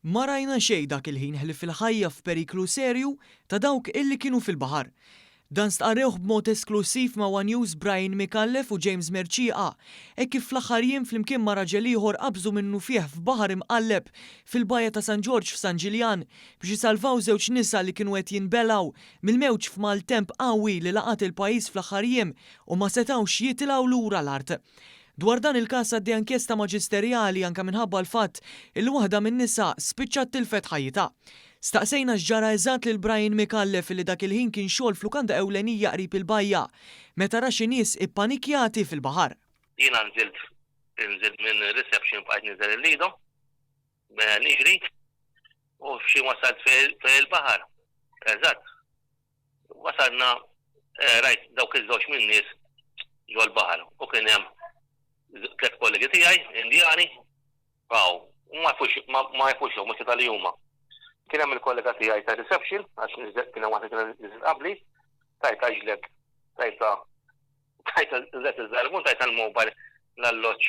Ma rajna xejn dak il-ħin ħlif fil-ħajja f'periklu serju ta' dawk illi kienu fil-baħar. Dan stqarrewh b'mod esklusiv ma' One News Brian Micallef u James Merċieqa, kif fl-aħħar jiem flimkien ma' raġel ieħor qabżu minnu fih f'baħar imqalleb fil-bajja ta' San George f'San Ġiljan biex jisalvaw żewġ nisa li kienu qed jinbelgħu mill-mewġ f'maltemp qawwi li laqat il-pajjiż fl-aħħar jiem u ma setgħux jitilgħu lura l-art. Dwar dan il-każ għaddej inkjesta maġisterjali anke minħabba l-fatt il waħda min-nisa spiċċat tilfet ħajjitha. Staqsejna x'ġara eżatt lil Brian Micallef li dak il-ħin kien xogħol f'lukanda ewlenija qrib il-bajja meta ra xi nies ippanikjati fil-baħar. Jiena nżilt minn reception bqajt niżel il-lido, niġri, u f'xi wasalt fil-baħar. Eżatt. Wasalna rajt dawk iż-żewġ minn nies ġol baħar u kien hemm tliet kollegi tiegħi Indjani, ma jfux mhux Italji huma. Kien hemm il-kollega tiegħi ta' reception għax kien hemm waħda kien niżel qabli, tajt għaġlek, tajt iż-żarbun, tajt il-mobile l-alloġġ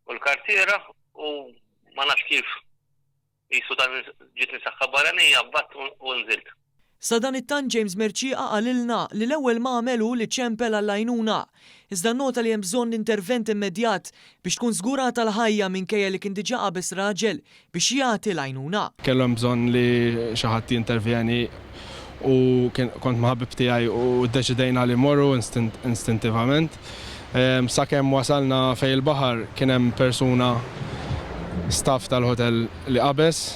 u l-kartiera u ma nafx kif qisu dan ġiet nisaħħa barranija bbatt u nżilt. Sa dan it-tant James Merċieqa qalilna li l-ewwel ma għamelu li ċempel għall-għajnuna. Iżda nnota li hemm bżonn intervent immedjat biex tkun żgurata l-ħajja minkejja li kien diġà qabeż raġel biex jagħti l-għajnuna. Kellhom bżonn li xi ħadd jintervjeni u kont ma' ħabib tiegħi u ddeċidejna li morru istintivament. Sakemm wasalna fejn il-baħar kien hemm persuna staff tal-hotel li qabeż,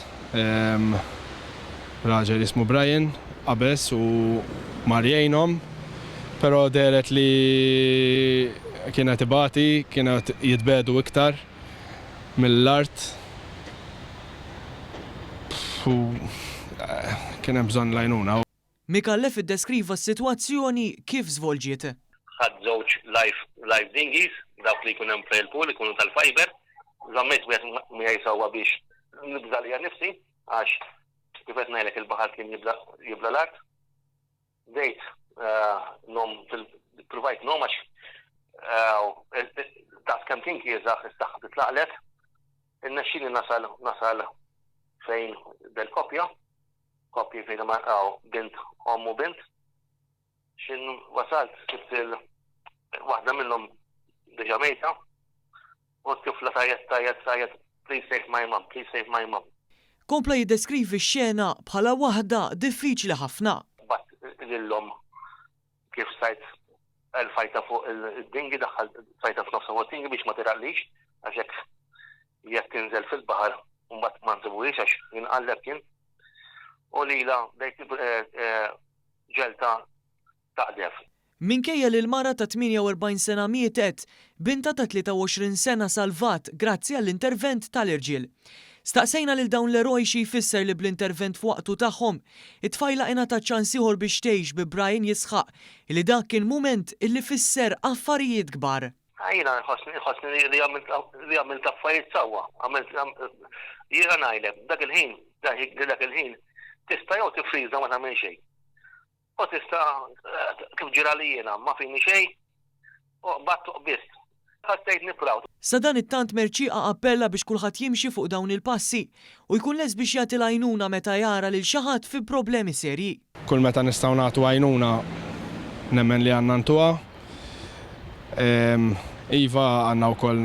raġel jismu Brian, qabeż u marjejnhom, però deret li kienet ibati, kienet jitbedu iktar mill-art u kien hemm bżonn l-għajnuna. Micallef iddeskriva s-sitwazzjoni kif żvolġiet. Ħadd żewġ life dinghies, dawk li jkun hemm fil-pool ikunu tal-fiber, żammejt miegħi sewwa biex nibża lija nnifsi għax kif qed ngħidlek il-baħar kien jibla l-art. Dejt provajt nom għax daqs kemm kien kieżaħ is-saħħa titlaqlet. Innexxieli nasal fejn del-koppja fejn bint ommu bint. X'in wasalt sibt waħda minnhom diġà mejta u t-tifla tajjed please save my mom, please save my mom. Kompla jiddeskrivi x-xena bħala waħda diffiċli ħafna. Bat lillhom kif sajt il-fajta fuq il-dingi daħħal sajta f'nofsa fuq il-dingi biex ma tiraqlix għax jekk tinżel fil-baħar u mbagħad ma nsibuhiex għax jinqalleb kien. U lila dejt ġelta taqdef. Minkejja li l-mara ta' 48 sena mietet, binta ta' 23 sena salvat grazzi għall-intervent tal-irġiel. Staqsejna lil dawn l-eroj xi jfisser li bl-intervent f'waqtu tagħhom, it-tfajla ingħata ċans ieħor biex tgħix bi Brian jisħaq li dak kien mument illi fisser affarijiet kbar. Jiena nħossni li għamilt affarijiet sewwa, jiena ngħidlek dak il-ħin tista' jew tifriża ma tagħmel xejn. U tista' kif ġira li jiena ma fini xejn u battuq biss. Ħassejt nipraw. Sa dan it-tant Merċieqa appella biex kulħadd jimxi fuq dawn il-passi u jkun les biex jagħti l-għajnuna meta jara lil xi ħadd fi problemi serji. Kull meta nistgħu nagħtu għajnuna nemmen li għandna ntuha. Iva għandna wkoll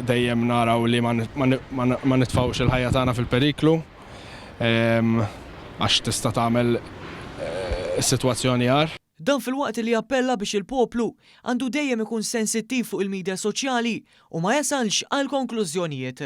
dejjem naraw li ma nitfgħux il-ħajja tagħna fil-periklu għax tista' tagħmel is-sitwazzjoni għar. Dan fil-waqt li appella biex il-poplu għandu dejjem ikun sensittiv fuq il-medja soċjali u ma jasalx għal konklużjonijiet.